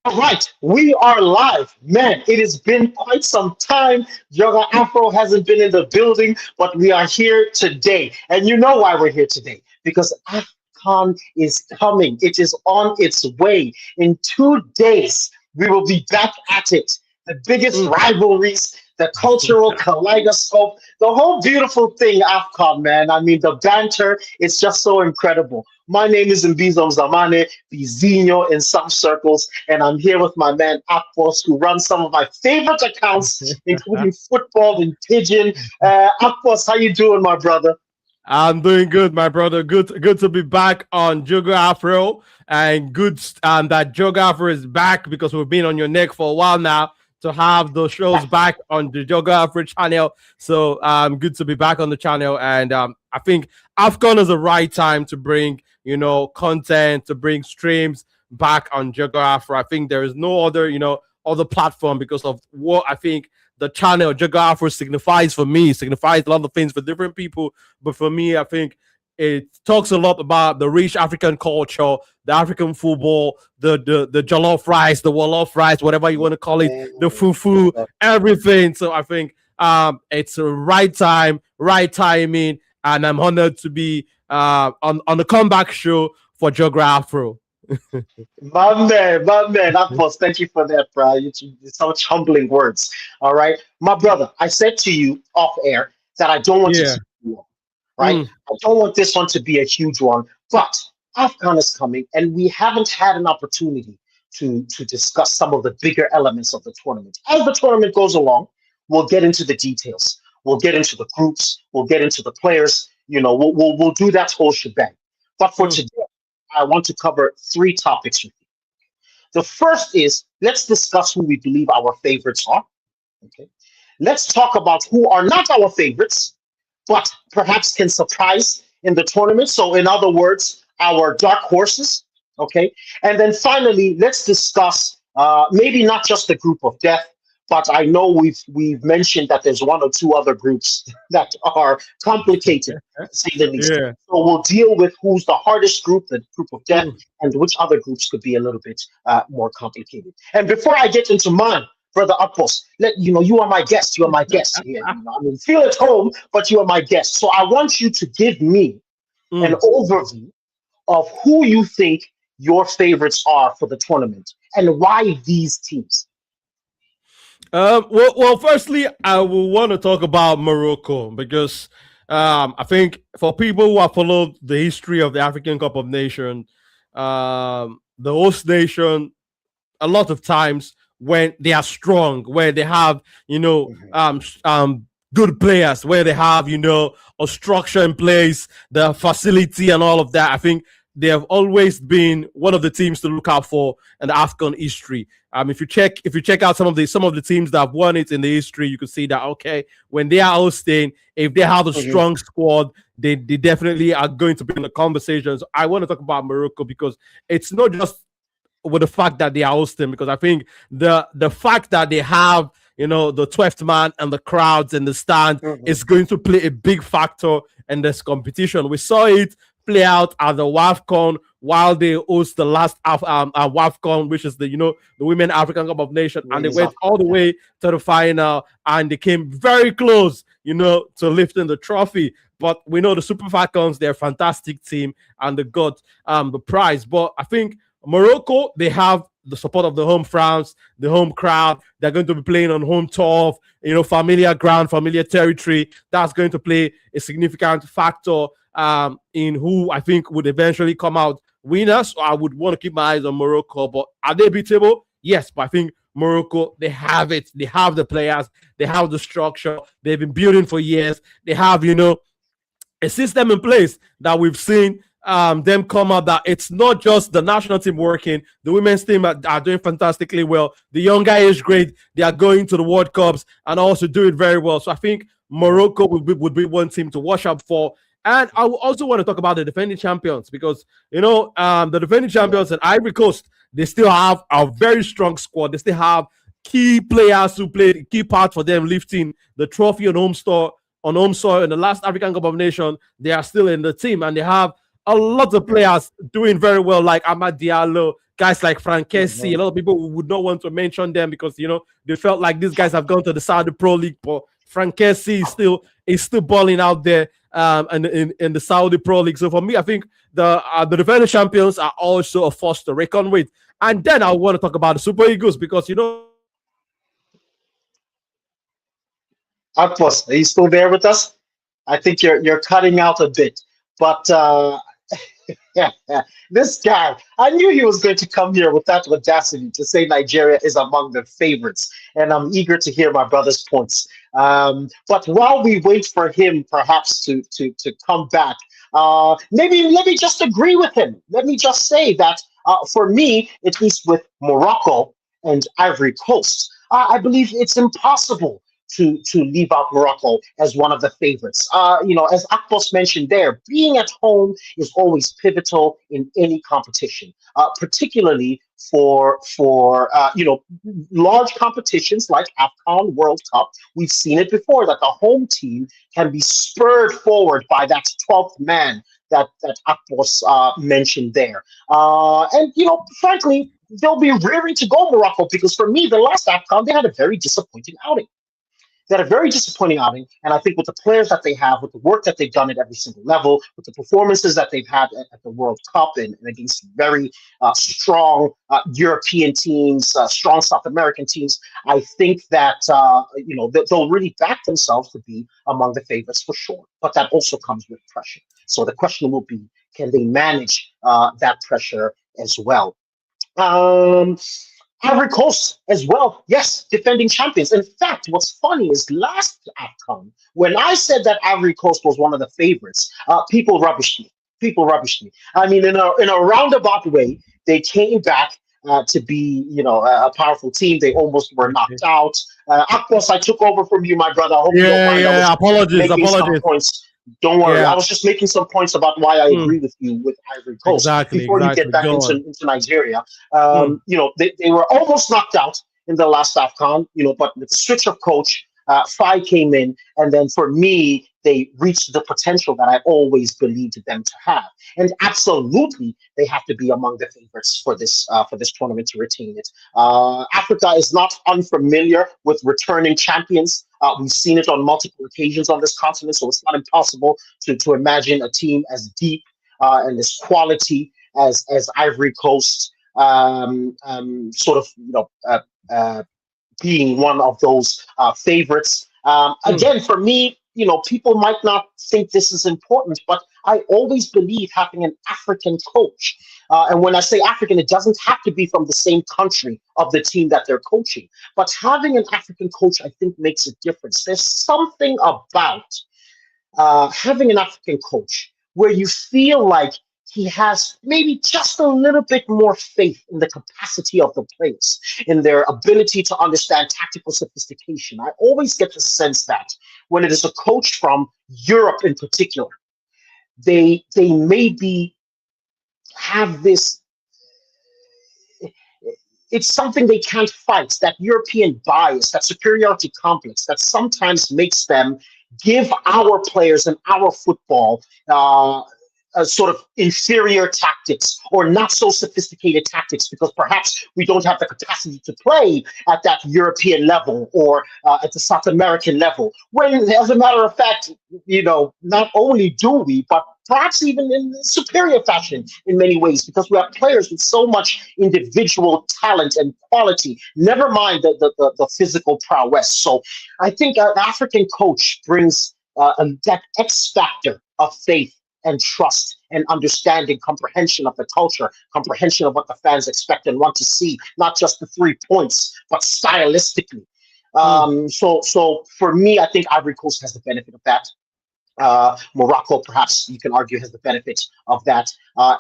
All right, we are live. Man, it has been quite some time. Yoga Afro hasn't been in the building, but we are here today. And you know why we're here today? Because AFCON is coming. It is on its way. In 2 days, we will be back at it. The biggest Mm. rivalries, the cultural kaleidoscope, the whole beautiful thing, AFCON, man. I mean, the banter is just so incredible. My name is Mbizo Zamane, Bizinho in some circles, and I'm here with my man Akpos, who runs some of my favorite accounts, including football and pigeon. Akpos, how you doing, my brother? I'm doing good, my brother. Good to be back on Jogo Afro, and good that Jogo Afro is back because we've been on your neck for a while now to have those shows back on the Jogo Afro channel. So good to be back on the channel, and I think AFCON is the right time to bring content, to bring streams back on Jogo Afro. I think there is no other other platform because of what I think the channel Jogo Afro signifies for me. It signifies a lot of things for different people, but for me, I think it talks a lot about the rich African culture, the African football, the jollof rice, the wolof rice, whatever you want to call it, the fufu, everything. So I think it's the right time, right timing, and I'm honored to be on the comeback show for Jogo Afro. My man, Akpos, thank you for that, bro. It's such humbling words. All right, my brother, I said to you off air that I don't want it Yeah. to be long, right? Mm, I don't want this one to be a huge one, but AFCON is coming, and we haven't had an opportunity to discuss some of the bigger elements of the tournament. As the tournament goes along, we'll get into the details. We'll get into the groups. We'll get into the players. We'll do that whole shebang. But for mm. today, I want to cover three topics with you. The first is let's discuss who we believe our favorites are. Okay. Let's talk about who are not our favorites, but perhaps can surprise in the tournament. So, in other words, our dark horses. Okay. And then finally, let's discuss maybe not just the group of death, but I know we've mentioned that there's one or two other groups that are complicated, to say the least. Yeah. So we'll deal with who's the hardest group, the group of death, Mm. and which other groups could be a little bit more complicated. And before I get into mine, brother Akpos, you are my guest. You are my guest here. I mean, feel at home, but you are my guest. So I want you to give me an Mm. overview of who you think your favorites are for the tournament and why these teams. Firstly, I will want to talk about Morocco because I think for people who have followed the history of the African Cup of Nations, the host nation, a lot of times when they are strong, where they have good players, where they have a structure in place, the facility and all of that. I think they have always been one of the teams to look out for in the Afghan history. If you check out some of the teams that have won it in the history, you can see that okay, when they are hosting, if they have a Mhm. strong squad, they definitely are going to be in the conversations. I want to talk about Morocco because it's not just with the fact that they are hosting, because I think the fact that they have the 12th man and the crowds and the stand Mhm. is going to play a big factor in this competition. We saw it play out at the WAFCON while they host the last WAFCON, which is the Women African Cup of Nations, and they went Exactly. all the way to the final and they came very close, to lifting the trophy. But we know the Super Falcons, they're a fantastic team and they got the prize. But I think Morocco, they have the support of the home fans, the home crowd. They're going to be playing on home turf, familiar ground, familiar territory. That's going to play a significant factor in who I think would eventually come out winners. So I would want to keep my eyes on Morocco. But are they beatable? Yes, but I think Morocco, they have it. They have the players. They have the structure. They've been building for years. They have, a system in place that we've seen them come up, that it's not just the national team working. The women's team are doing fantastically well. The young guy is great. They are going to the World Cups and also do it very well. So I think Morocco would be one team to watch out for. And I also want to talk about the defending champions because, the defending champions at Ivory Coast, they still have a very strong squad. They still have key players who played a key part for them lifting the trophy on home soil in the last African Cup of Nations. They are still in the team and they have a lot of players doing very well, like Ahmad Diallo, guys like Frankesi. A Mhm. lot of people would not want to mention them because they felt like these guys have gone to the Saudi Pro League, but Frankesi is still balling out there and in the Saudi Pro League. So for me, I think the defending champions are also a force to reckon with. And then I want to talk about the Super Eagles because Akpos, are you still there with us? I think you're cutting out a bit, but yeah, yeah. This guy, I knew he was going to come here with that audacity to say Nigeria is among the favorites, and I'm eager to hear my brother's points. But while we wait for him, perhaps to come back, maybe let me just agree with him. Let me just say that for me, at least with Morocco and Ivory Coast, I believe it's impossible to leave out Morocco as one of the favorites. As Akpos mentioned there, being at home is always pivotal in any competition, particularly for large competitions like AFCON, World Cup. We've seen it before that the home team can be spurred forward by that 12th man that Akpos mentioned there. And frankly, they'll be rearing to go Morocco because for me, the last AFCON, they had a very disappointing outing. They had a very disappointing outing, and I think with the players that they have, with the work that they've done at every single level, with the performances that they've had at the World Cup and against very strong European teams, strong South American teams, I think that they'll really back themselves to be among the favorites for sure. But that also comes with pressure. So the question will be, can they manage that pressure as well? Um, Ivory Coast as well. Yes, defending champions. In fact, what's funny is last AFCON, when I said that Ivory Coast was one of the favorites, people rubbished me. People rubbished me. I mean, in a roundabout way, they came back to be, a powerful team. They almost were knocked out. Akpos, I took over from you, my brother. I hope you don't yeah, mind. I was yeah. just Apologies, making some apologies. points. Don't worry. I Yeah, was just making some points about why I mm, agree with you with Ivory Coast exactly, before you get exactly. back Go on. into Nigeria. Mm, They were almost knocked out in the last AFCON, but with the switch of coach, Fai came in, and then for me, they reached the potential that I always believed them to have. And absolutely, they have to be among the favorites for this tournament to retain it. Africa is not unfamiliar with returning champions. We've seen it on multiple occasions on this continent, so it's not impossible to imagine a team as deep and as quality as Ivory Coast sort of uh, being one of those favorites. mm, Again, for me, people might not think this is important, but I always believe having an African coach. And when I say African, it doesn't have to be from the same country of the team that they're coaching. But having an African coach, I think, makes a difference. There's something about having an African coach where you feel like he has maybe just a little bit more faith in the capacity of the players, in their ability to understand tactical sophistication. I always get the sense that when it is a coach from Europe in particular, they maybe have this, it's something they can't fight, that European bias, that superiority complex that sometimes makes them give our players and our football a sort of inferior tactics or not so sophisticated tactics because perhaps we don't have the capacity to play at that European level or at the South American level. When, as a matter of fact, not only do we, but perhaps even in superior fashion in many ways, because we have players with so much individual talent and quality, never mind the physical prowess. So I think an African coach brings that X factor of faith and trust and understanding, comprehension of the culture, comprehension of what the fans expect and want to see, not just the 3 points, but stylistically. mm. So for me, I think Ivory Coast has the benefit of that. Morocco, perhaps you can argue, has the benefit of that.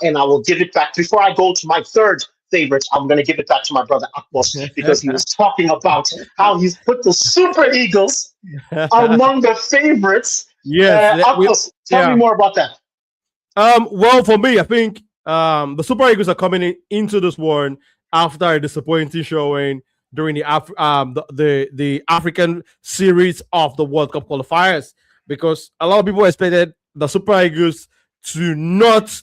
And I will give it back before I go to my third favorite. I'm going to give it back to my brother Akbos because he was talking about how he's put the Super Eagles among the favorites. Yes, Akbos, tell me yeah. more about that. Well, for me, I think the Super Eagles are coming into this one after a disappointing showing during the African series of the World Cup qualifiers, because a lot of people expected the Super Eagles to not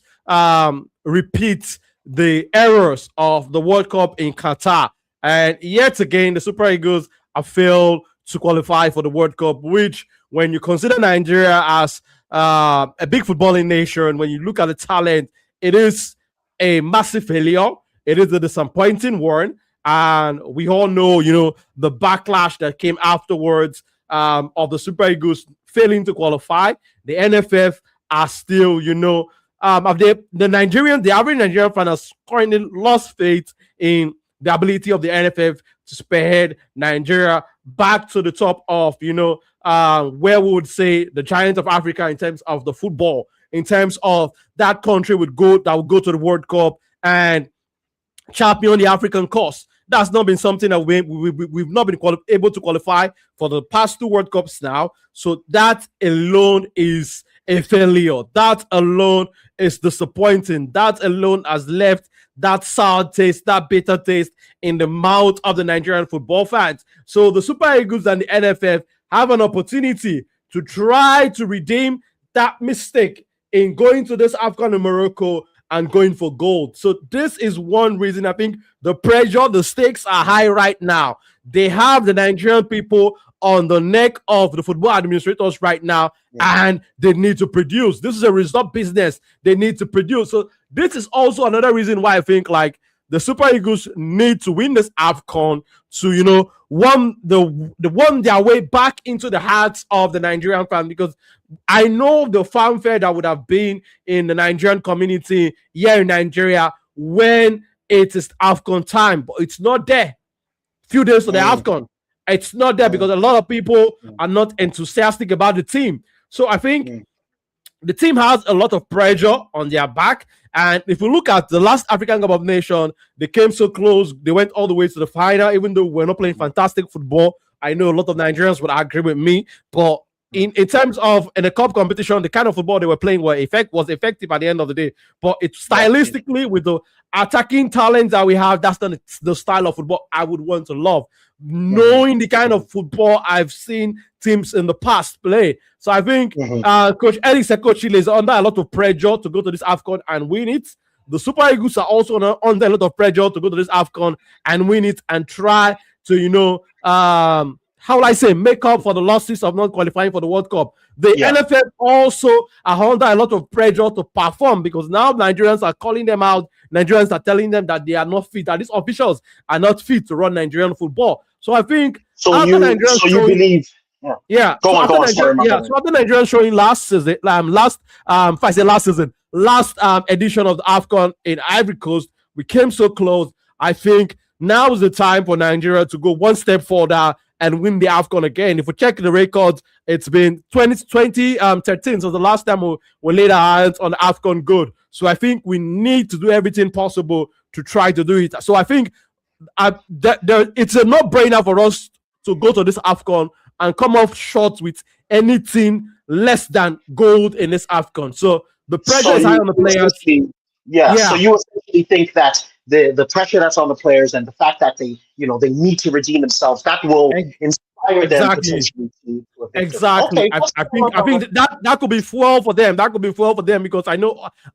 repeat the errors of the World Cup in Qatar. And yet again, the Super Eagles have failed to qualify for the World Cup, which, when you consider Nigeria as a big footballing nation, when you look at the talent, it is a massive failure. It is a disappointing one. And we all know, the backlash that came afterwards of the Super Eagles failing to qualify. The NFF are still, of the average Nigerian fan has currently lost faith in the ability of the NFF to spearhead Nigeria back to the top of, where we would say the giant of Africa in terms of the football, in terms of that country would go to the World Cup and champion the African cause. That's not been something that we've not been able to qualify for the past 2 World Cups now. So that alone is a failure. That alone is disappointing. That alone has left that sour taste, that bitter taste in the mouth of the Nigerian football fans. So the Super Eagles and the NFF have an opportunity to try to redeem that mistake in going to this AFCON in Morocco and going for gold. So this is one reason I think the pressure, the stakes are high right now. They have the Nigerian people on the neck of the football administrators right now, and they need to produce. This is a result business. They need to produce. So this is also another reason why I think like the Super Eagles need to win this AFCON to, won their way back into the hearts of the Nigerian fan, because I know the fanfare that would have been in the Nigerian community here in Nigeria when it is AFCON time, but it's not there. Few days to the AFCON, it's not there because a lot of people are not enthusiastic about the team. So I think the team has a lot of pressure on their back. And if we look at the last African Cup of Nations, they came so close. They went all the way to the final, even though we're not playing fantastic football. I know a lot of Nigerians would agree with me, but in terms of in a cup competition, the kind of football they were playing was effective at the end of the day. But it's stylistically, with the attacking talents that we have, that's not the style of football I would want to love. Knowing the kind of football I've seen teams in the past play. So I think Coach Eric Sekochile is under a lot of pressure to go to this AFCON and win it. The Super Eagles are also under a lot of pressure to go to this AFCON and win it and try to, how will I say, make up for the losses of not qualifying for the World Cup. The NFF also are under a lot of pressure to perform, because now Nigerians are calling them out. Nigerians are telling them that they are not fit, that these officials are not fit to run Nigerian football. So I think you believe. Go on. Sorry, so after Nigerians showing last season, last edition of the AFCON in Ivory Coast, we came so close. I think now is the time for Nigeria to go one step further and win the AFCON again. If we check the records, it's been 2013, so the last time we laid our hands on the AFCON good. So I think we need to do everything possible to try to do it. So I think it's a no-brainer for us to go to this AFCON and come off short with anything less than gold in this AFCON. So the pressure is high on the players. So you essentially think that the pressure that's on the players and the fact that they need to redeem themselves, that will inspire them potentially to a victory. Exactly. Okay, I think that could be fuel for them. That could be fuel for them, because I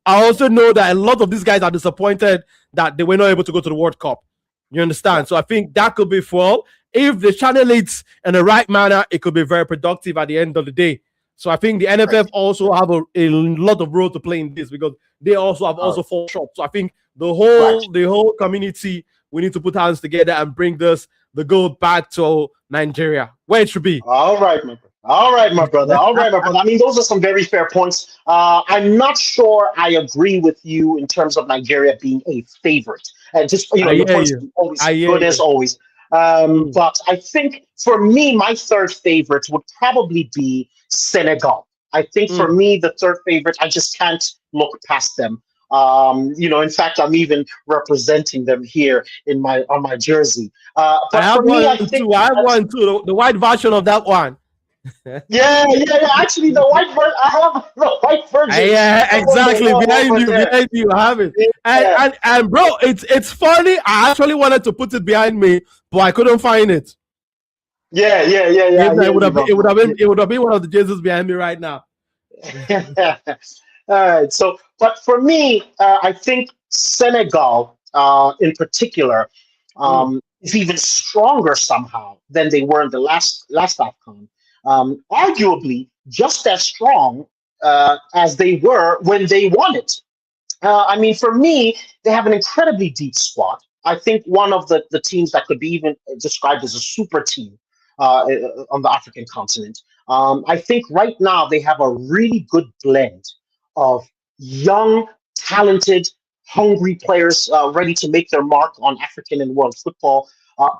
also know that a lot of these guys are disappointed that they were not able to go to the World Cup. You understand? So I think that could be fuel. If they channel it in the right manner, it could be very productive at the end of the day. So I think the NFF also have a lot of role to play in this, because they also have fallen short. So I think the whole community, we need to put hands together and bring the gold back to Nigeria, where it should be. All right, my brother. I mean, those are some very fair points. I'm not sure I agree with you in terms of Nigeria being a favorite. And just your points always good as always. But I think for me, my third favorite would probably be Senegal. I think for me, the third favorite, I just can't look past them. In fact, I'm even representing them here on my jersey. But I have one too. The white version of that one. Yeah. Actually, the white version. I have the white version. Yeah, exactly. Behind you, I have it. And bro, it's funny. I actually wanted to put it behind me, but I couldn't find it. Yeah. It would have been one of the jerseys behind me right now. All right. So, but for me, I think Senegal, in particular, Mm. is even stronger somehow than they were in the last AFCON. Arguably, just as strong as they were when they won it. I mean, for me, they have an incredibly deep squad. I think one of the teams that could be even described as a super team on the African continent. I think right now they have a really good blend of young, talented, hungry players ready to make their mark on African and world football.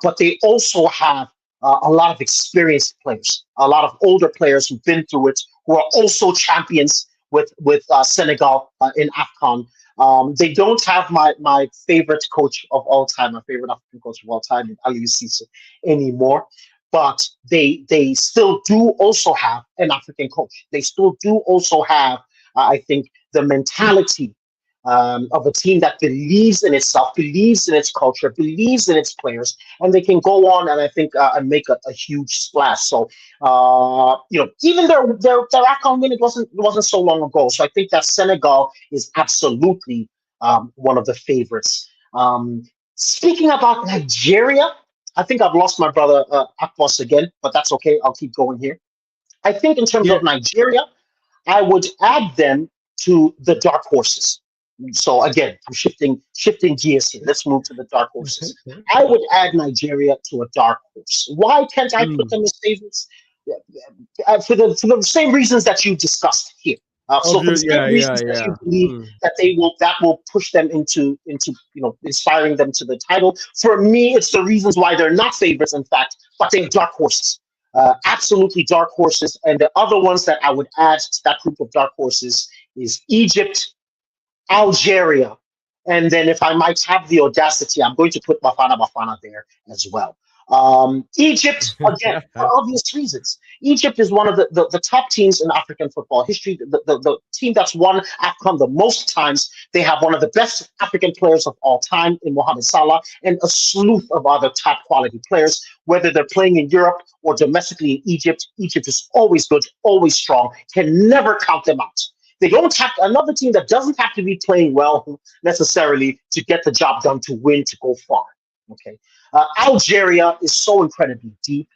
But they also have a lot of experienced players, a lot of older players who've been through it, who are also champions with Senegal in AFCON. They don't have my favorite coach of all time, my favorite African coach of all time, Ali Cisse, anymore. But they still do also have an African coach. They still do also have, I think, the mentality of a team that believes in itself, believes in its culture, believes in its players, and they can go on and I think and make a huge splash. So even their AFCON win it wasn't so long ago. So I think that Senegal is absolutely one of the favorites. Speaking about Nigeria, I think I've lost my brother Akbos again, but that's okay. I'll keep going here. I think in terms Yeah. of Nigeria, I would add them to the dark horses. So again, I'm shifting gears here. Let's move to the dark horses. I would add Nigeria to a dark horse. Why can't I put Mm. them as favorites? For the same reasons that you discussed here. So for the Yeah, same yeah, reasons that you yeah. believe Mm. that will push them into inspiring them to the title. For me, it's the reasons why they're not favorites, in fact, but they're dark horses. Absolutely dark horses. And the other ones that I would add to that group of dark horses is Egypt, Algeria, and then if I might have the audacity, I'm going to put Bafana Bafana there as well. Egypt, again, for obvious reasons. Egypt is one of the top teams in African football history, the team that's won AFCON the most times. They have one of the best African players of all time in Mohamed Salah and a slew of other top quality players, whether they're playing in Europe or domestically in Egypt. Egypt is always good, always strong, can never count them out. They don't have another team that doesn't have to be playing well necessarily to get the job done, to win, to go far. Okay, Algeria is so incredibly deep.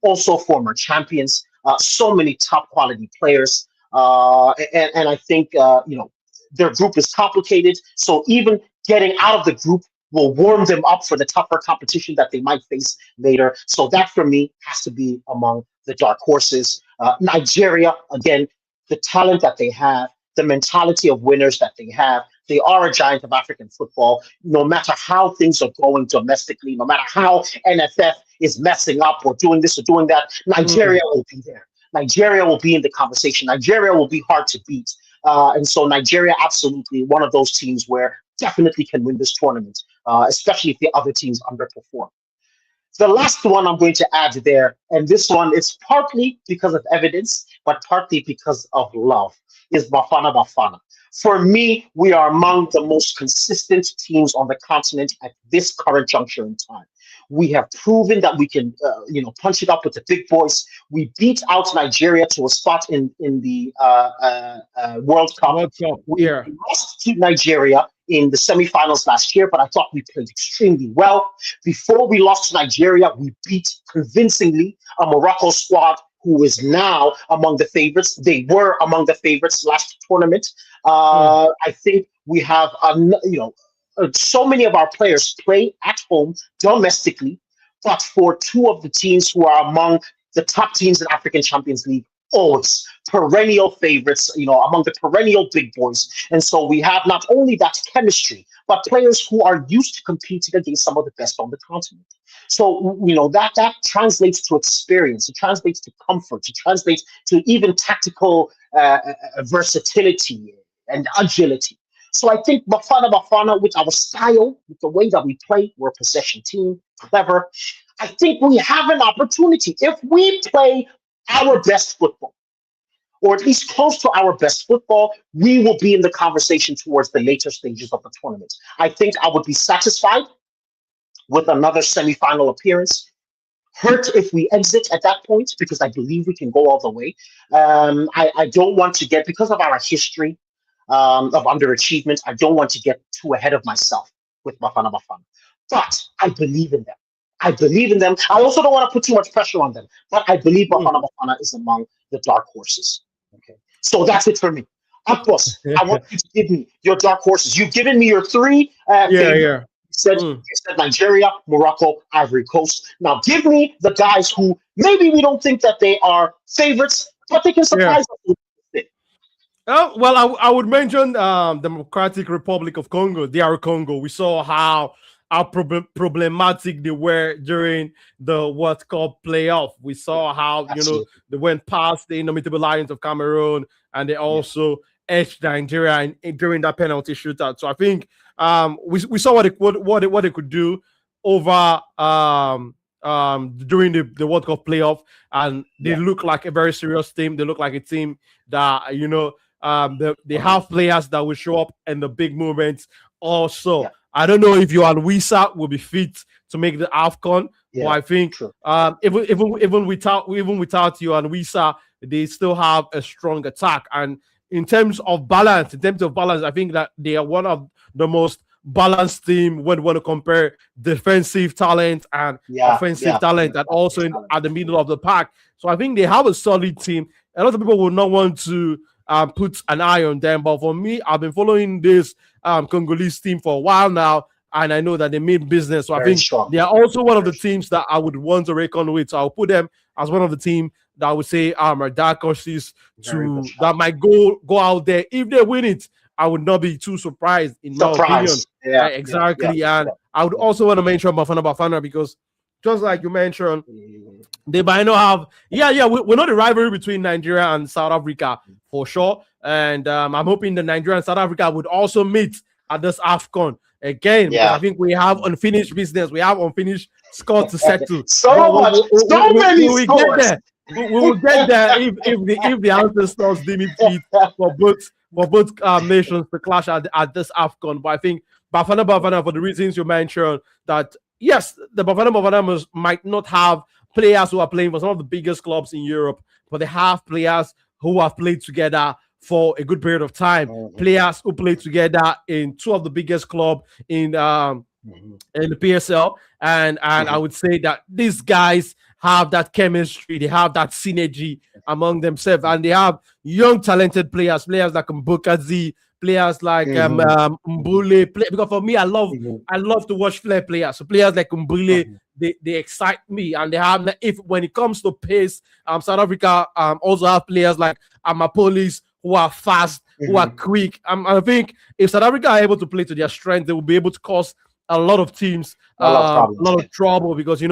Also, former champions. So many top quality players, and I think their group is complicated. So even getting out of the group will warm them up for the tougher competition that they might face later. So that for me has to be among the dark horses. Nigeria, again, the talent that they have, the mentality of winners that they have. They are a giant of African football. No matter how things are going domestically, no matter how NFF is messing up or doing this or doing that, Nigeria Mm. will be there. Nigeria will be in the conversation. Nigeria will be hard to beat. And so Nigeria, absolutely one of those teams where definitely can win this tournament, especially if the other teams underperform. The last one I'm going to add there, and this one is partly because of evidence, but partly because of love, is Bafana Bafana. For me, we are among the most consistent teams on the continent at this current juncture in time. We have proven that we can, punch it up with the big boys. We beat out Nigeria to a spot in the World Cup. World Cup. We Yeah. lost to Nigeria in the semifinals last year, but I thought we played extremely well. Before we lost to Nigeria, we beat convincingly a Morocco squad who is now among the favorites. They were among the favorites last tournament. Mm. I think we have, so many of our players play at home domestically, but for two of the teams who are among the top teams in African Champions League, always perennial favorites, among the perennial big boys. And so we have not only that chemistry, but players who are used to competing against some of the best on the continent. So, that translates to experience, it translates to comfort, it translates to even tactical versatility and agility. So I think Bafana Bafana, with our style, with the way that we play, we're a possession team, clever. I think we have an opportunity. If we play our best football, or at least close to our best football, we will be in the conversation towards the later stages of the tournament. I think I would be satisfied with another semifinal appearance. Hurt if we exit at that point because I believe we can go all the way. I don't want to get, because of our history, of underachievement. I don't want to get too ahead of myself with Bafana Bafana, but I believe in them. I believe in them. I also don't want to put too much pressure on them, but I believe Mm. Bafana Bafana is among the dark horses. Okay, so that's it for me. Akbos, I want you to give me your dark horses. You've given me your three Yeah, favorites. yeah. You said Nigeria, Morocco, Ivory Coast. Now give me the guys who maybe we don't think that they are favorites, but they can Yeah. surprise us with it. Well, I would mention Democratic Republic of Congo, DR Congo. We saw how problematic they were during the World Cup playoff. We Yeah, saw how absolutely. they went past the indomitable Lions of Cameroon, and they Yeah, also edged Nigeria during that penalty shootout. So I think we saw what they could do over during the World Cup playoff, and they yeah. look like a very serious team. They look like a team that they Mhm. have players that will show up in the big moments. Also, Yeah, I don't know if you and Wisa will be fit to make the AFCON, but yeah. I think True. even without you and Wisa, they still have a strong attack. And in terms of balance, I think that they are one of the most balanced team when we want to compare defensive talent and Yeah, offensive yeah. talent, and also at the middle of the pack. So I think they have a solid team. A lot of people will not want to put an eye on them, but for me, I've been following this Congolese team for a while now, and I know that they mean business. So I Very think strong. they are also one of Very the strong. teams that I would want to reckon with. So I'll put them as one of the team that I would say are dark horses Very good to shout. that might go out there. If they win it, I would not be too surprised, in my opinion. Surprise. Yeah, yeah, yeah, Exactly. And yeah, I would yeah. also want to mention Bafana because just like you mentioned, Mm, they might not have. We know the rivalry between Nigeria and South Africa for sure, and I'm hoping the Nigeria and South Africa would also meet at this AFCON again, because I yeah. think we have unfinished business, we have unfinished score to settle. So much, so many We will get scores. there. We will get there if the ancestors deem it fit for both nations to clash at this AFCON. But I think Bafana, for the reasons you mentioned, that yes, the Bafana might not have players who are playing for some of the biggest clubs in Europe, but they have players who have played together for a good period of time. Mhm, Players who played together in two of the biggest clubs mhm, in the PSL, and I mhm, would say that these guys have that chemistry, they have that synergy among themselves, and they have young talented players like Mbukazi, players like mhm, mhm, Mbule. Because for me, mhm, I love to watch flair players. So players like Mbule, mhm, they excite me, and they have, if when it comes to pace, South Africa also have players like Amapolis who are fast, who are mhm. quick. I think if South Africa are able to play to their strength, they will be able to cause a lot of teams A lot of a problems. lot Yeah. of trouble, because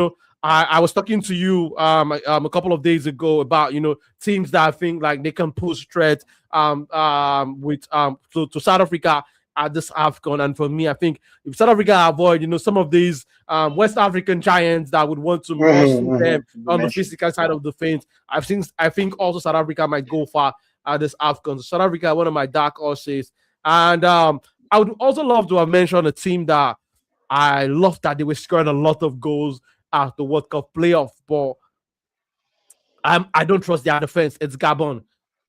I was talking to you a couple of days ago about teams that I think like they can pose threat with to South Africa at this AFCON. And for me, I think if South Africa avoid some of these West African giants that would want to muscle Mhm, them mhm. You on the mentioned. physical side Yeah. of the fence, I think also South Africa might go far at this AFCON. So South Africa, one of my dark horses. And I would also love to have mentioned a team that I love, that they were scoring a lot of goals at the World Cup playoff, but I don't trust their defense. It's Gabon.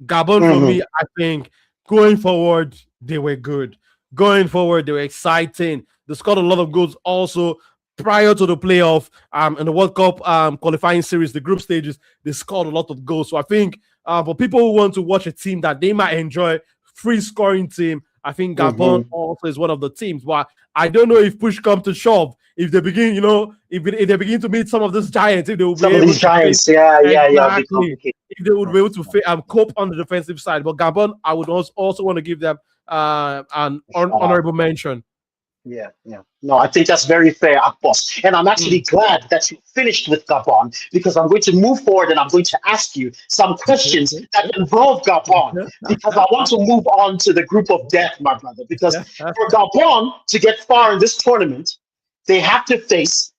Gabon for Mhm, me, I think going forward, they were good. Going forward, they were exciting. They scored a lot of goals also prior to the playoff, in the World Cup qualifying series, the group stages, they scored a lot of goals. So I think for people who want to watch a team that they might enjoy, free scoring team, I think Gabon mhm. also is one of the teams. But I don't know if push comes to shove, if they begin, if they begin to meet some of these giants, if they will be Some of able these to face. giants, yeah, yeah, yeah, will be Exactly. complicated. If they would be able to Mhm. cope on the defensive side. But Gabon, I would also want to give them an Shout out. honorable mention. Yeah, yeah. No, I think that's very fair, Akbos. And I'm actually Mm. glad that you finished with Gabon because I'm going to move forward and I'm going to ask you some questions that involve Gabon because I want to move on to the group of death, my brother. Because for Gabon to get far in this tournament, they have to face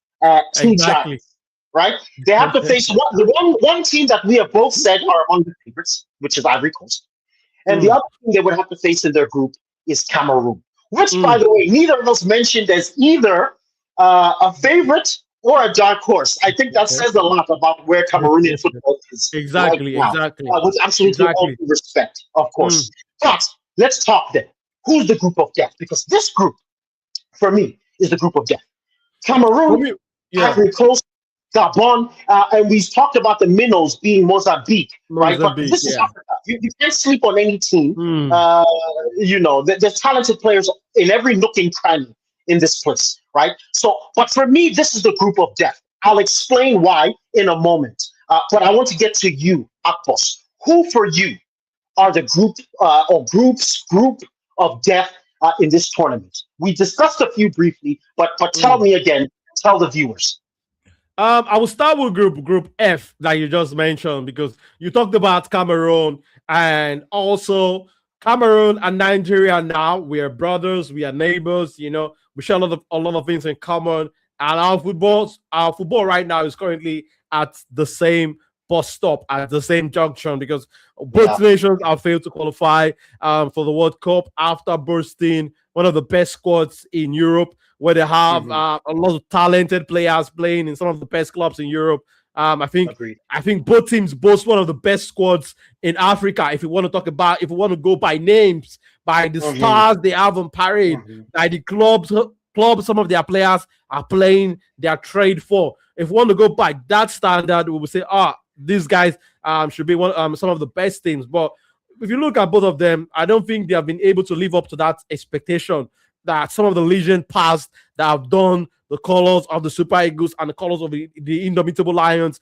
two Exactly. giants, right? They have to face one team that we have both said are among the favorites, which is Ivory Coast. And the Mm. other thing they would have to face in their group is Cameroon, which, by Mm. the way, neither of us mentioned as either a favorite or a dark horse. I think that says a lot about where Cameroonian football is right Exactly, now, exactly, with absolutely all exactly. due respect, of Mm. course. But Let's talk then. Who's the group of death? Because this group, for me, is the group of death. For Cameroon, me, yeah, Ivory Coast, Gabon, and we talked about the minnows being Mozambique, right? But Mozambique, this is yeah. Africa. You can't sleep on any team. Mm, Uh, there's talented players in every nook and cranny in this place, right? So, but for me, this is the group of death. I'll explain why in a moment. But I want to get to you, Akpos. Who for you are the group of death in this tournament? We discussed a few briefly, but tell mm. me again, tell the viewers. I will start with Group F that you just mentioned because you talked about Cameroon and also Cameroon and Nigeria. Now we are brothers, we are neighbors. We share a lot of things in common. And our football right now is currently at the same bus stop at the same junction because both Yeah. nations have failed to qualify for the World Cup after bursting one of the best squads in Europe where they have Hmm. a lot of talented players playing in some of the best clubs in Europe. I think Agreed. I think both teams boast one of the best squads in Africa. If you want to go by names, by the Hmm. stars they have on parade, Hmm. by the clubs some of their players are playing their trade for. If we want to go by that standard, we will say, these guys should be some of the best teams. But if you look at both of them, I don't think they have been able to live up to that expectation that some of the legend past that have done the colors of the Super Eagles and the colors of the Indomitable Lions,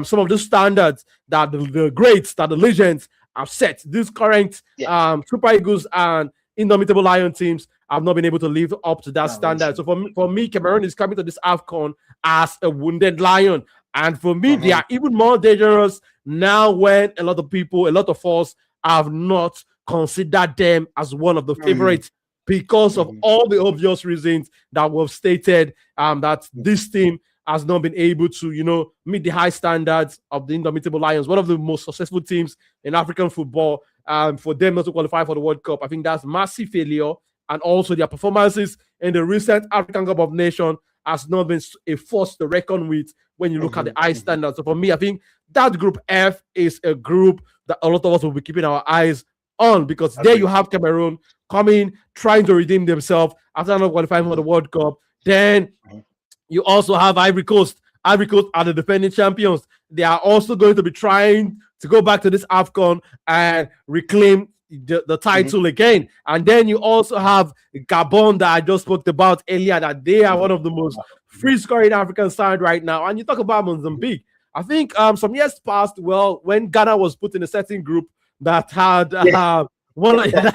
some of the standards that the greats, that the legends have set. These current Yeah. Super Eagles and Indomitable Lion teams have not been able to live up to that standard. So Generation. for me, Cameroon is coming to this AFCON as a wounded lion. And for me, they Hmm. are even more dangerous now when a lot of us have not considered them as one of the Hmm. favorites because of Hmm. all the obvious reasons that we've stated that Hmm. this team has not been able to, meet the high standards of the Indomitable Lions, one of the most successful teams in African football. For them not to qualify for the World Cup, I think that's massive failure. And also their performances in the recent African Cup of Nations has not been a force to reckon with when you look at the Hmm. high Hmm. standards. So for me, I think that Group F is a group that a lot of us will be keeping our eyes on because there you Agreed. have Cameroon coming, trying to redeem themselves after not qualifying for the Hmm. World Cup. Then Hmm. you also have Ivory Coast. Ivory Coast are the defending champions. They are also going to be trying to go back to this AFCON and reclaim the Hmm. title again. And then you also have Gabon that I just spoke about earlier, that they are one Hmm. of the most free scoring African side right now. And you talk about Mozambique. I think some years past, well, when Ghana was put in a certain group that had Yeah. one that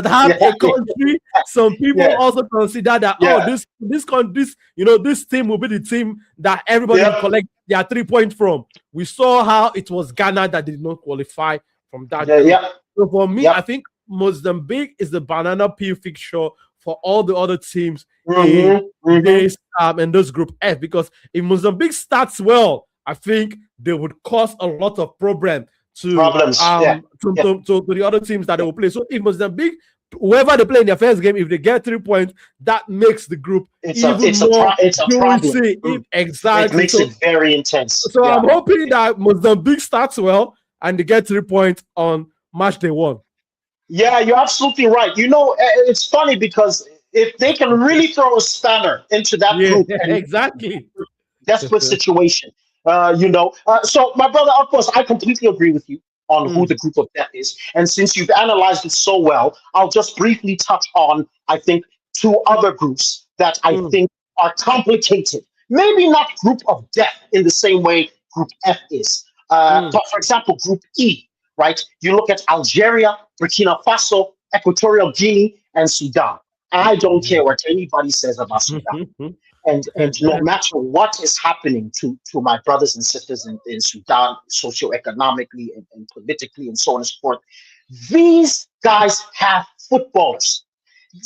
had Yeah. a country, some people Yeah. also consider that Yeah. this team will be the team that everybody will Yeah. collect their 3 points from. We saw how it was Ghana that did not qualify from that Yeah. group. Yeah. So for me, I Yep. think Mozambique is the banana peel fixture for all the other teams in Hmm. Hmm. this group F, because if Mozambique starts well, I think they would cause a lot of problem to Problems. Yeah. Yeah. the other teams that they Yeah. will play. So if Mozambique, whoever they play in their first game, if they get 3 points, that makes the group even more It's a problem. juicy. Mm. It Exactly. makes So it very intense. so Yeah. I'm hoping that Mozambique starts well and they get 3 points on match day one. Yeah, you're absolutely right. It's funny because if they can really throw a spanner into that Yeah, group and exactly. desperate situation. So, my brother, of course, I completely agree with you on who Mm, the group of death is. And since you've analyzed it so well, I'll just briefly touch on, I think, two other groups that I mm, think are complicated. Maybe not group of death in the same way Group F is. mm, But for example, Group E, right? You look at Algeria, Burkina Faso, Equatorial Guinea, and Sudan. I don't care what anybody says about Sudan, and no matter what is happening to my brothers and sisters in Sudan, socioeconomically and politically, and so on and so forth, these guys have footballers.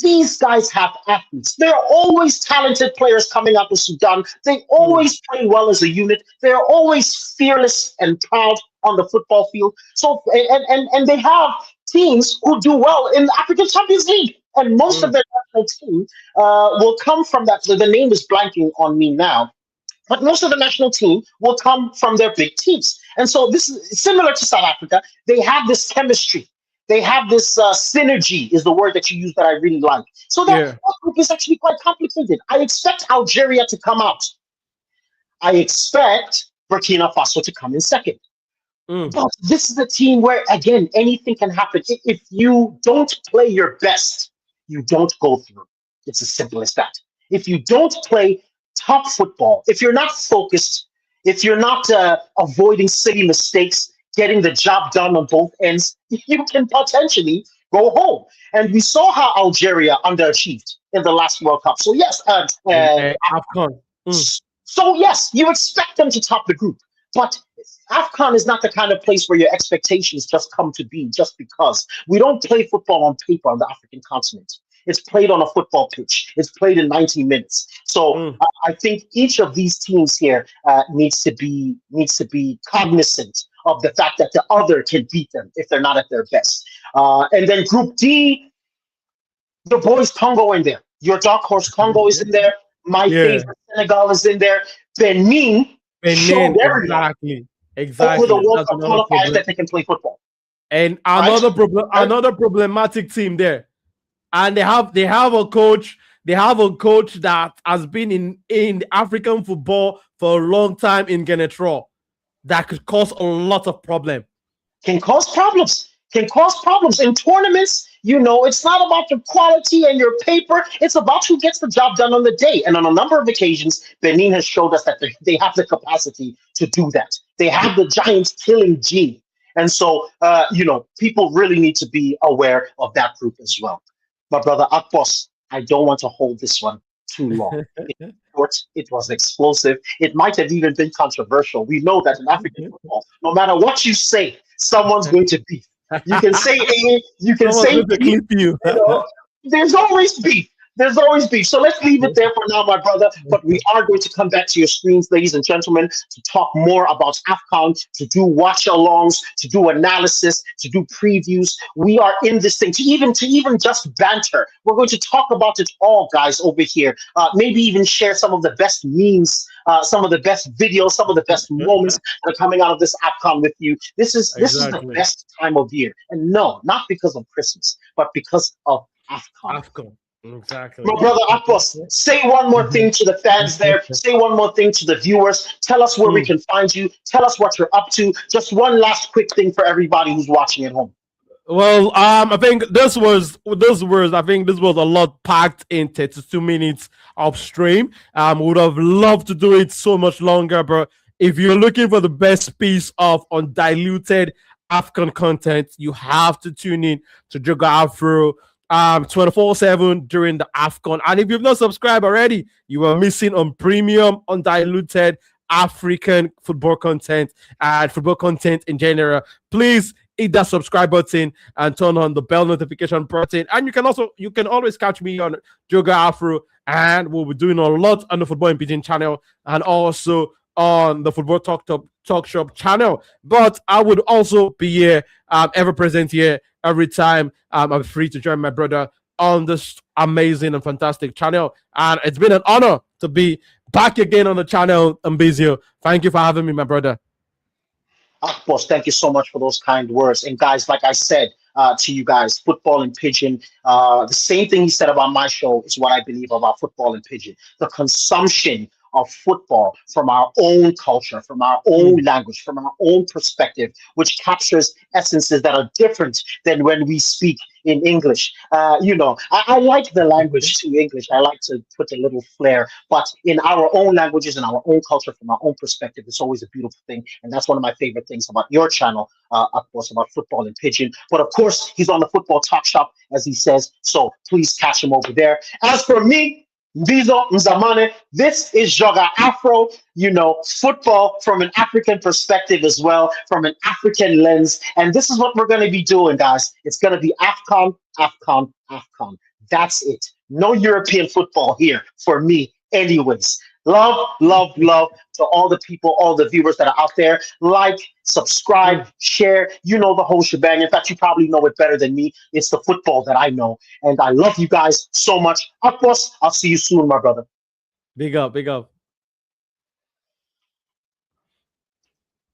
These guys have athletes. There are always talented players coming out of Sudan. They mm, always play well as a unit. They are always fearless and proud on the football field. So and they have teams who do well in the African Champions League. And most of mm, their national team will come from that. So the name is blanking on me now, but most of the national team will come from their big teams. And so this is similar to South Africa. They have this chemistry. They have this synergy, is the word that you use that I really like. So Yeah. that group is actually quite complicated. I expect Algeria to come out. I expect Burkina Faso to come in second. Mm. But this is a team where, again, anything can happen. If you don't play your best, you don't go through. It's as simple as that. If you don't play top football, if you're not focused, if you're not avoiding silly mistakes, getting the job done on both ends, you can potentially go home. And we saw how Algeria underachieved in the last World Cup. So, yes, AFCON. Mm. so yes, you expect them to top the group, but AFCON is not the kind of place where your expectations just come to be just because. We don't play football on paper on the African continent. It's played on a football pitch. It's played in 90 minutes. So Mm. I think each of these teams here needs to be cognizant of the fact that the other can beat them if they're not at their best. And then Group D, the boys Congo in there. Your dark horse Congo is in there. My Yeah. favorite Senegal is in there. Benin showed Benin, everyone exactly. over the Exactly. World That's Cup another qualifiers problem. that they can play football. And Right? Right? another problematic team there. And they have a coach. They have a coach that has been in African football for a long time in Genetro. That could cause a lot of problem. Can cause problems. Can cause problems in tournaments. It's not about your quality and your paper. It's about who gets the job done on the day. And on a number of occasions, Benin has showed us that they have the capacity to do that. They have the Giants killing gene. And so, people really need to be aware of that group as well. My brother Akbos, I don't want to hold this one too long. Short, it was explosive. It might have even been controversial. We know that in African football, no matter what you say, someone's going to beef. You can say A, you can Someone's say going to B, clip you. you know, there's always beef. There's always beef. So let's leave it there for now, my brother. But we are going to come back to your screens, ladies and gentlemen, to talk more about AFCON, to do watch alongs, to do analysis, to do previews. We are in this thing to even just banter. We're going to talk about it all, guys, over here. Maybe even share some of the best memes, some of the best videos, some of the best moments that are coming out of this AFCON with you. This is the Exactly. best time of year, and no, not because of Christmas, but because of AFCON. AFCON. My Exactly. brother Akbos, say one more thing to the fans there. Say one more thing to the viewers. Tell us where we Mm. can find you. Tell us what you're up to. Just one last quick thing for everybody who's watching at home. Well, I think this was a lot packed in 32 minutes of stream. Would have loved to do it so much longer, but if you're looking for the best piece of undiluted African content, you have to tune in to Joga Afro 24/7 during the AFCON. And if you've not subscribed already, you are missing on premium, undiluted African football content and football content in general. Please hit that subscribe button and turn on the bell notification button. And you can always catch me on Joga Afro, and we'll be doing a lot on the Football and Pigeon channel and also on the Football Talk Shop channel. But I would also be here, ever present here every time I'm free to join my brother on this amazing and fantastic channel. And it's been an honor to be back again on the channel, Mbizio. Thank you for having me, my brother. Boss, thank you so much for those kind words. And guys, like I said to you guys, football and pigeon, the same thing he said about my show is what I believe about football and pigeon. The consumption of football from our own culture, from our own Mm. language, from our own perspective, which captures essences that are different than when we speak in English. I like the language to English. I like to put a little flair, but in our own languages, in our own culture, from our own perspective, it's always a beautiful thing. And that's one of my favorite things about your channel, of course, about football and pigeon. But of course, he's on the Football Talk Shop, as he says. So please catch him over there. As for me, Mbizo Mzamane, this is Joga Afro, football from an African perspective as well, from an African lens. And this is what we're going to be doing, guys. It's going to be AFCON, AFCON, AFCON. That's it. No European football here for me, anyways. Love, love, love to all the people, all the viewers that are out there. Like, subscribe, share. You know the whole shebang. In fact, you probably know it better than me. It's the football that I know. And I love you guys so much. Akbos, I'll see you soon, my brother. Big up, big up.